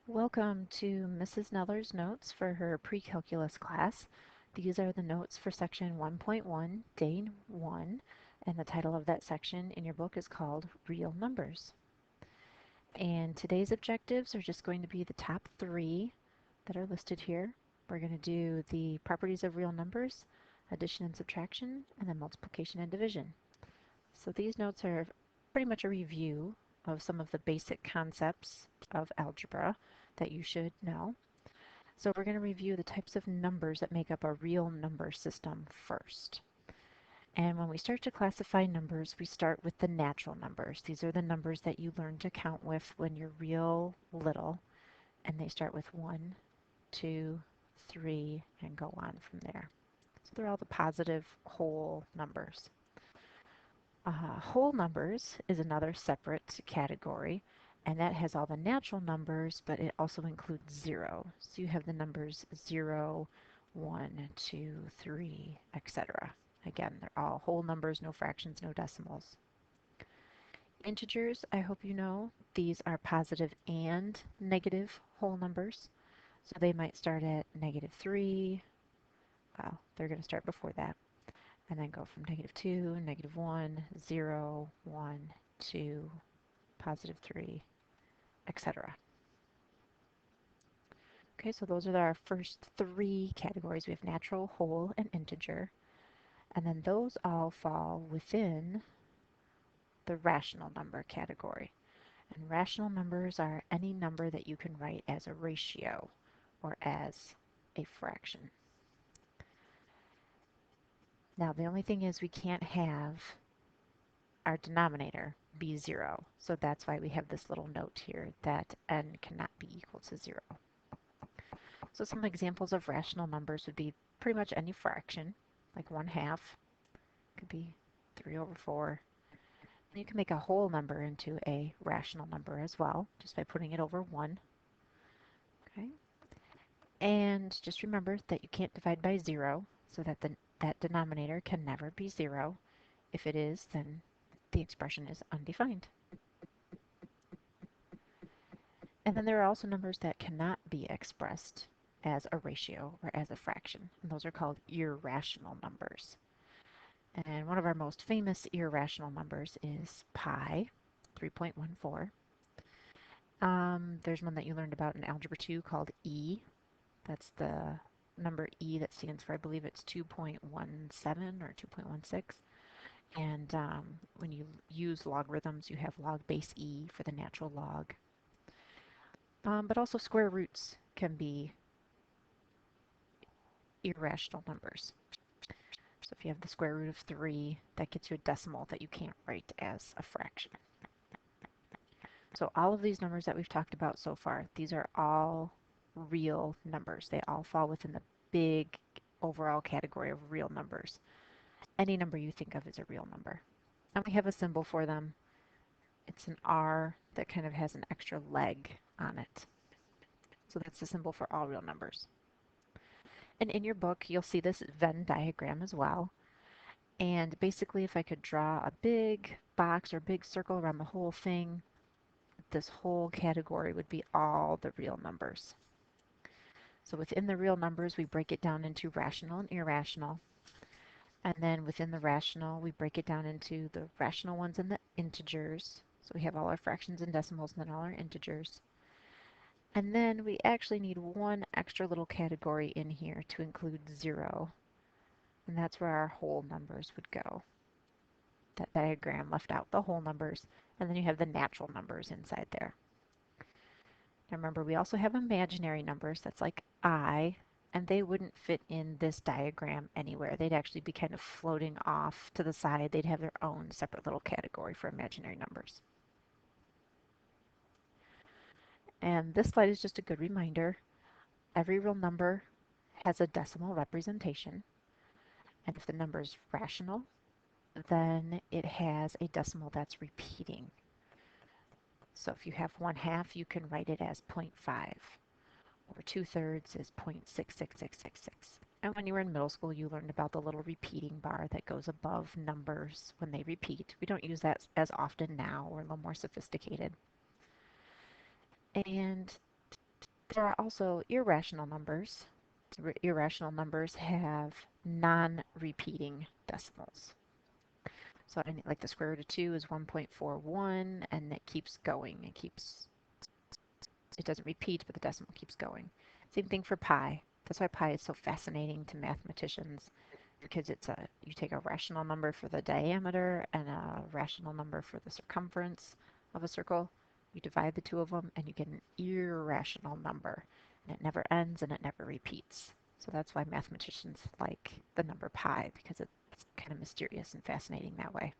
Welcome to Mrs. Neller's notes for her pre-calculus class. These are the notes for section 1.1, day 1, and the title of that section in your book is called Real Numbers. And today's objectives are just going to be the top 3 that are listed here. We're going to do the properties of real numbers, addition and subtraction, and then multiplication and division. So these notes are pretty much a review of some of the basic concepts of algebra that you should know. So we're going to review the types of numbers that make up a real number system first. And when we start to classify numbers, we start with the natural numbers. These are the numbers that you learn to count with when you're real little, and they start with 1, 2, 3, and go on from there. So they're all the positive whole numbers. Whole numbers is another separate category, and that has all the natural numbers, but it also includes 0. So you have the numbers 0, 1, 2, 3, etc. Again, they're all whole numbers, no fractions, no decimals. Integers, I hope you know, these are positive and negative whole numbers. So they might start at -3. Well, they're going to start before that, and then go from -2, -1, 0, 1, 2, +3, etc. Okay, so those are our first 3 categories. We have natural, whole, and integer. And then those all fall within the rational number category. And rational numbers are any number that you can write as a ratio or as a fraction. Now, the only thing is we can't have our denominator be 0. So that's why we have this little note here that n cannot be equal to 0. So some examples of rational numbers would be pretty much any fraction, like 1/2, could be 3/4. And you can make a whole number into a rational number as well, just by putting it over 1. Okay? And just remember that you can't divide by 0, so that that denominator can never be 0. If it is, then the expression is undefined. And then there are also numbers that cannot be expressed as a ratio or as a fraction, and those are called irrational numbers. And one of our most famous irrational numbers is pi, 3.14. There's one that you learned about in Algebra 2 called e. That's the number e that stands for, I believe it's 2.17 or 2.16. And when you use logarithms, you have log base e for the natural log. But also square roots can be irrational numbers. So if you have the square root of 3, that gets you a decimal that you can't write as a fraction. So all of these numbers that we've talked about so far, these are all real numbers. They all fall within the big overall category of real numbers. Any number you think of is a real number. And we have a symbol for them. It's an R that kind of has an extra leg on it. So that's the symbol for all real numbers. And in your book, you'll see this Venn diagram as well. And basically, if I could draw a big box or big circle around the whole thing, this whole category would be all the real numbers. So within the real numbers, we break it down into rational and irrational. And then within the rational, we break it down into the rational ones and the integers. So we have all our fractions and decimals and then all our integers. And then we actually need one extra little category in here to include 0. And that's where our whole numbers would go. That diagram left out the whole numbers, and then you have the natural numbers inside there. Now remember, we also have imaginary numbers, that's like I, and they wouldn't fit in this diagram anywhere. They'd actually be kind of floating off to the side. They'd have their own separate little category for imaginary numbers. And this slide is just a good reminder. Every real number has a decimal representation, and if the number is rational, then it has a decimal that's repeating. So if you have 1/2, you can write it as 0.5, or 2/3 is 0.66666. And when you were in middle school, you learned about the little repeating bar that goes above numbers when they repeat. We don't use that as often now. We're a little more sophisticated. And There are also irrational numbers. Irrational numbers have non-repeating decimals. So like the square root of 2 is 1.41, and it keeps going. It doesn't repeat, but the decimal keeps going. Same thing for pi. That's why pi is so fascinating to mathematicians, because you take a rational number for the diameter and a rational number for the circumference of a circle, you divide the two of them, and you get an irrational number. And it never ends and it never repeats. So that's why mathematicians like the number pi, because it's kind of mysterious and fascinating that way.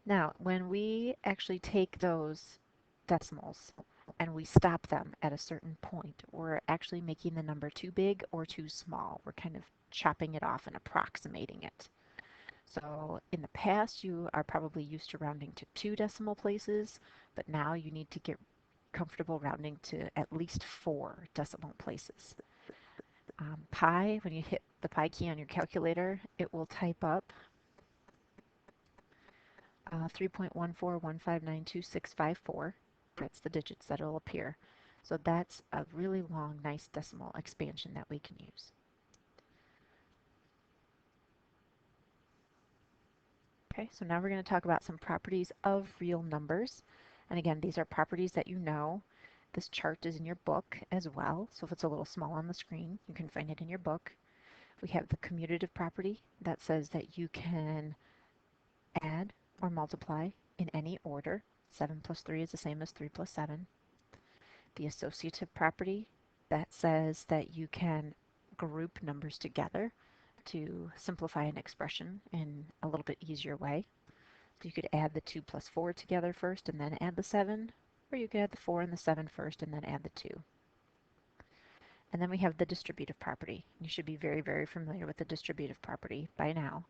Now, when we actually take those decimals and we stop them at a certain point, we're actually making the number too big or too small. We're kind of chopping it off and approximating it. So in the past, you are probably used to rounding to 2 decimal places, but now you need to get comfortable rounding to at least 4 decimal places. Pi, when you hit the pi key on your calculator, it will type up 3.141592654. That's the digits that will appear. So that's a really long, nice decimal expansion that we can use. Okay, so now we're going to talk about some properties of real numbers. And again, these are properties that you know. This chart is in your book as well, so if it's a little small on the screen, you can find it in your book. We have the commutative property that says that you can add or multiply in any order. 7 plus 3 is the same as 3 plus 7. The associative property that says that you can group numbers together to simplify an expression in a little bit easier way. So you could add the 2 plus 4 together first and then add the 7, or you could add the 4 and the 7 first and then add the 2. And then we have the distributive property. You should be very, very familiar with the distributive property by now.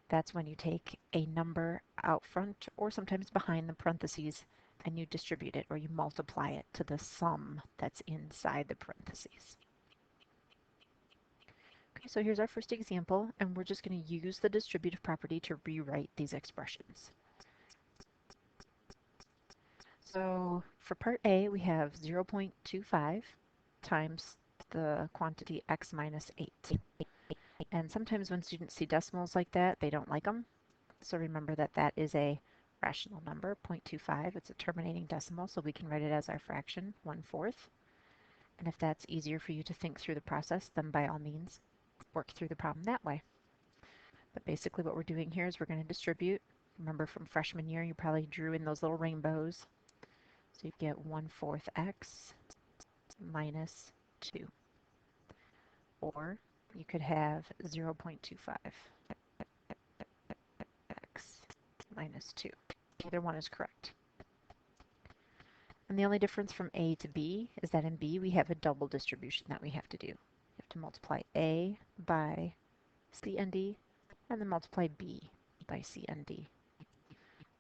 That's when you take a number out front or sometimes behind the parentheses and you distribute it or you multiply it to the sum that's inside the parentheses. Okay, so here's our first example, and we're just going to use the distributive property to rewrite these expressions. So for part A, we have 0.25 times the quantity x minus 8. And sometimes when students see decimals like that, they don't like them. So remember that that is a rational number, 0.25. It's a terminating decimal, so we can write it as our fraction, 1/4. And if that's easier for you to think through the process, then by all means, work through the problem that way. But basically what we're doing here is we're going to distribute. Remember from freshman year, you probably drew in those little rainbows. So you get 1/4 x minus 2. Or you could have 0.25 x minus 2. Either one is correct. And the only difference from A to B is that in B we have a double distribution that we have to do. You have to multiply A by C and D, and then multiply B by C and D.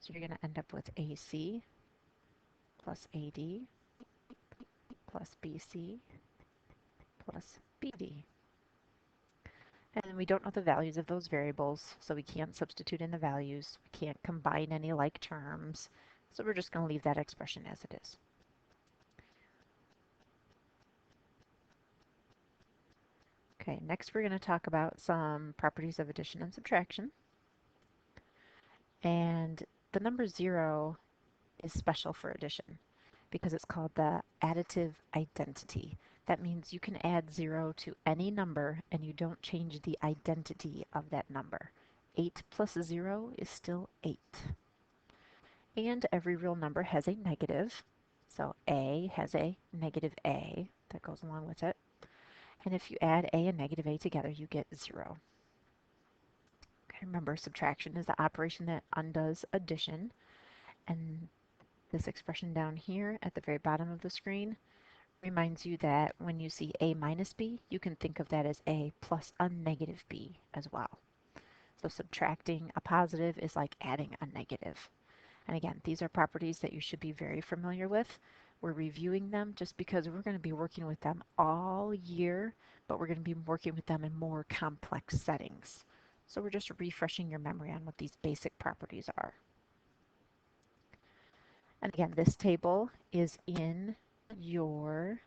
So you're going to end up with AC plus AD plus BC plus BD. And we don't know the values of those variables, so we can't substitute in the values. We can't combine any like terms. So we're just going to leave that expression as it is. Okay, next we're going to talk about some properties of addition and subtraction. And the number 0 is special for addition because it's called the additive identity. That means you can add 0 to any number and you don't change the identity of that number. 8 plus 0 is still 8. And every real number has a negative. So A has a negative A that goes along with it. And if you add A and negative A together, you get 0. Okay, remember, subtraction is the operation that undoes addition. And this expression down here at the very bottom of the screen reminds you that when you see A minus B, you can think of that as A plus a negative B as well. So subtracting a positive is like adding a negative. And again, these are properties that you should be very familiar with. We're reviewing them just because we're going to be working with them all year, but we're going to be working with them in more complex settings. So we're just refreshing your memory on what these basic properties are. And again, this table is in your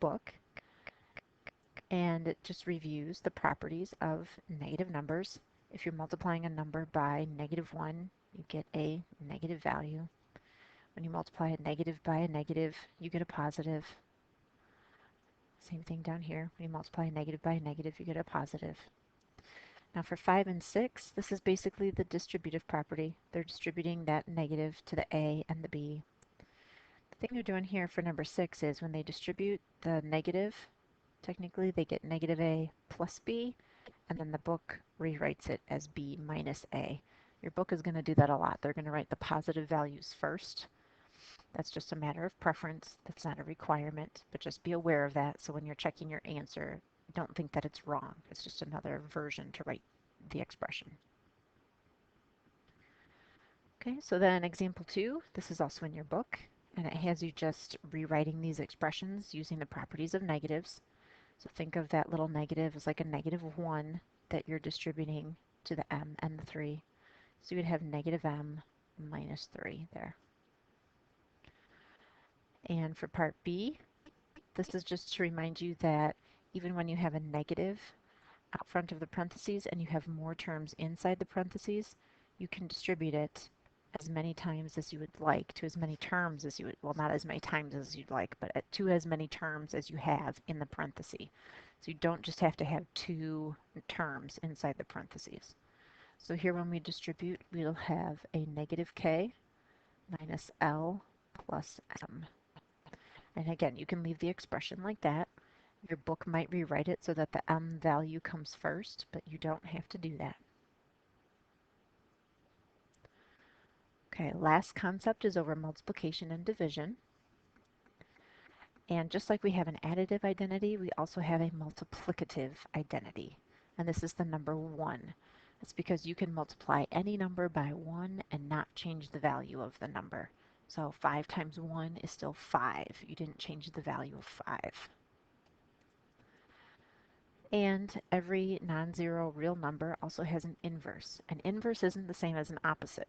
book, and it just reviews the properties of negative numbers. If you're multiplying a number by -1, you get a negative value. When you multiply a negative by a negative, you get a positive. Same thing down here. When you multiply a negative by a negative, you get a positive. Now for 5 and 6, this is basically the distributive property. They're distributing that negative to the A and the B. The thing they're doing here for number 6 is when they distribute the negative, technically they get negative A plus B, and then the book rewrites it as B minus A. Your book is going to do that a lot. They're going to write the positive values first. That's just a matter of preference. That's not a requirement, but just be aware of that. So when you're checking your answer, don't think that it's wrong. It's just another version to write the expression. Okay, so then example 2, this is also in your book, and it has you just rewriting these expressions using the properties of negatives. So think of that little negative as like a -1 that you're distributing to the m and the 3. So you would have negative m minus 3 there. And for part B, this is just to remind you that even when you have a negative out front of the parentheses and you have more terms inside the parentheses, you can distribute it as many times as you would like, to as many terms as you would, well, not as many times as you'd like, but to as many terms as you have in the parenthesis. So you don't just have to have 2 terms inside the parentheses. So here when we distribute, we'll have a negative k minus L plus m. And again, you can leave the expression like that. Your book might rewrite it so that the m value comes first, but you don't have to do that. Okay, last concept is over multiplication and division. And just like we have an additive identity, we also have a multiplicative identity. And this is the number 1. It's because you can multiply any number by 1 and not change the value of the number. So 5 times 1 is still 5. You didn't change the value of 5. And every non-zero real number also has an inverse. An inverse isn't the same as an opposite.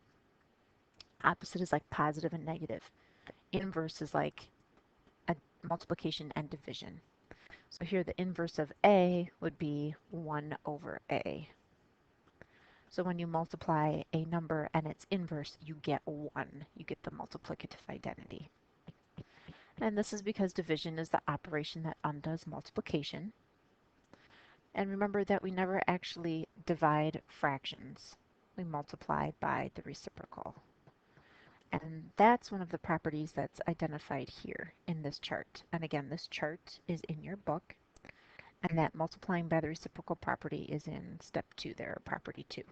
Opposite is like positive and negative. Inverse is like a multiplication and division. So here the inverse of A would be 1 over A. So when you multiply a number and its inverse, you get 1. You get the multiplicative identity. And this is because division is the operation that undoes multiplication. And remember that we never actually divide fractions. We multiply by the reciprocal. And that's one of the properties that's identified here in this chart. And again, this chart is in your book. And that multiplying by the reciprocal property is in step 2 there, property 2.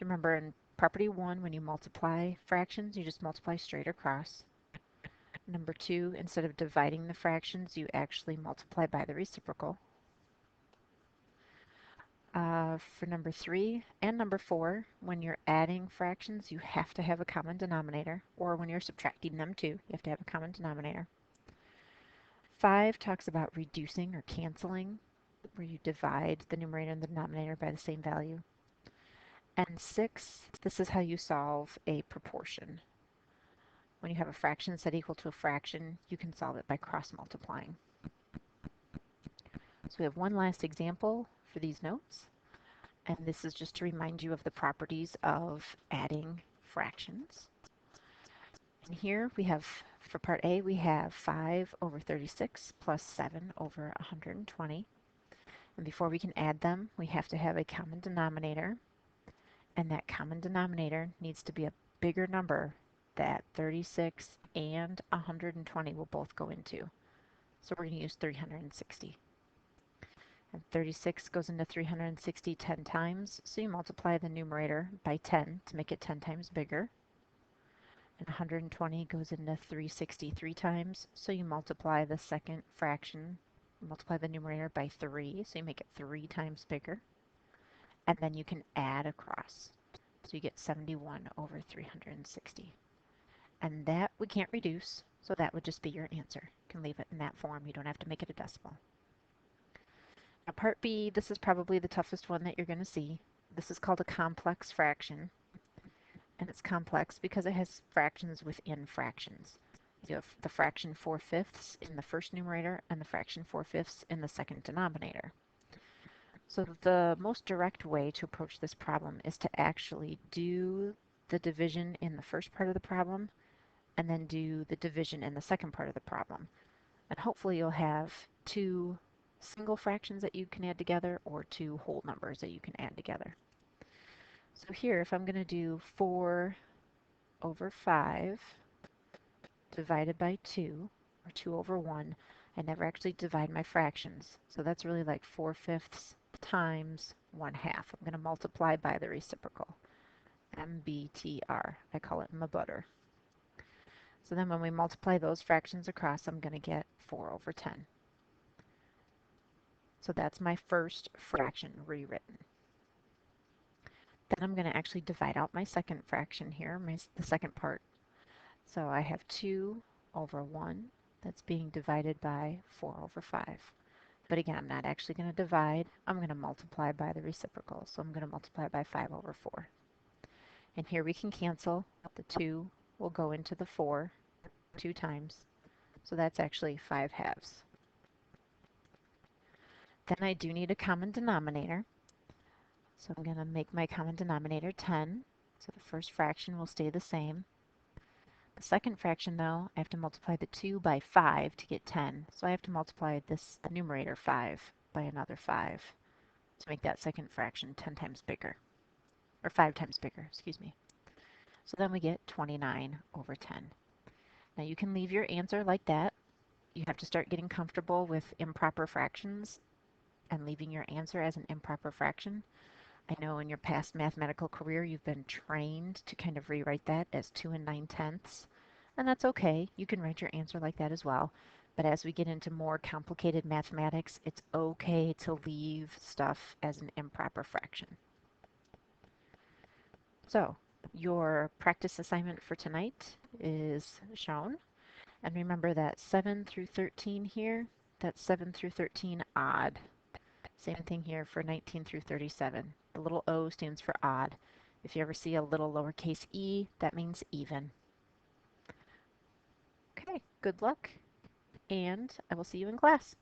Remember in property 1, when you multiply fractions, you just multiply straight across. Number 2, instead of dividing the fractions, you actually multiply by the reciprocal. For number 3 and number 4, when you're adding fractions, you have to have a common denominator, or when you're subtracting them too, you have to have a common denominator. 5 talks about reducing or canceling, where you divide the numerator and the denominator by the same value. And 6, this is how you solve a proportion. When you have a fraction set equal to a fraction, you can solve it by cross-multiplying. So we have one last example for these notes. And this is just to remind you of the properties of adding fractions. And here we have, for part A, we have 5 over 36 plus 7 over 120. And before we can add them, we have to have a common denominator. And that common denominator needs to be a bigger number that 36 and 120 will both go into. So we're going to use 360. And 36 goes into 360 10 times, so you multiply the numerator by 10 to make it 10 times bigger. And 120 goes into 360 3 times, so you multiply the second fraction, multiply the numerator by 3, so you make it 3 times bigger. And then you can add across. So you get 71 over 360. And that we can't reduce, so that would just be your answer. You can leave it in that form. You don't have to make it a decimal. Now part B, this is probably the toughest one that you're going to see. This is called a complex fraction. and it's complex because it has fractions within fractions. You have the fraction 4/5 in the first numerator and the fraction 4/5 in the second denominator. So the most direct way to approach this problem is to actually do the division in the first part of the problem and then do the division in the second part of the problem. And hopefully you'll have two single fractions that you can add together or two whole numbers that you can add together. So here, if I'm going to do 4/5 divided by 2, or 2/1, I never actually divide my fractions. So that's really like 4/5 times 1/2. I'm going to multiply by the reciprocal. MBTR. I call it my butter. So then when we multiply those fractions across, I'm going to get 4/10. So that's my first fraction rewritten. Then I'm going to actually divide out my second fraction here, the second part. So I have 2/1 that's being divided by 4/5. But again, I'm not actually going to divide. I'm going to multiply by the reciprocal. So I'm going to multiply by 5/4. And here we can cancel. The 2 will go into the 4 2 times. So that's actually 5/2. Then I do need a common denominator. So I'm going to make my common denominator 10. So the first fraction will stay the same. The second fraction, though, I have to multiply the 2 by 5 to get 10. So I have to multiply this numerator 5 by another 5 to make that second fraction 10 times bigger. Or 5 times bigger, excuse me. So then we get 29/10. Now you can leave your answer like that. You have to start getting comfortable with improper fractions and leaving your answer as an improper fraction. I know in your past mathematical career you've been trained to kind of rewrite that as 2 9/10, and that's okay. You can write your answer like that as well. But as we get into more complicated mathematics, it's okay to leave stuff as an improper fraction. So your practice assignment for tonight is shown. And remember that 7 through 13 here, that's 7 through 13 odd. Same thing here for 19 through 37. The little O stands for odd. If you ever see a little lowercase e, that means even. Okay, good luck, and I will see you in class.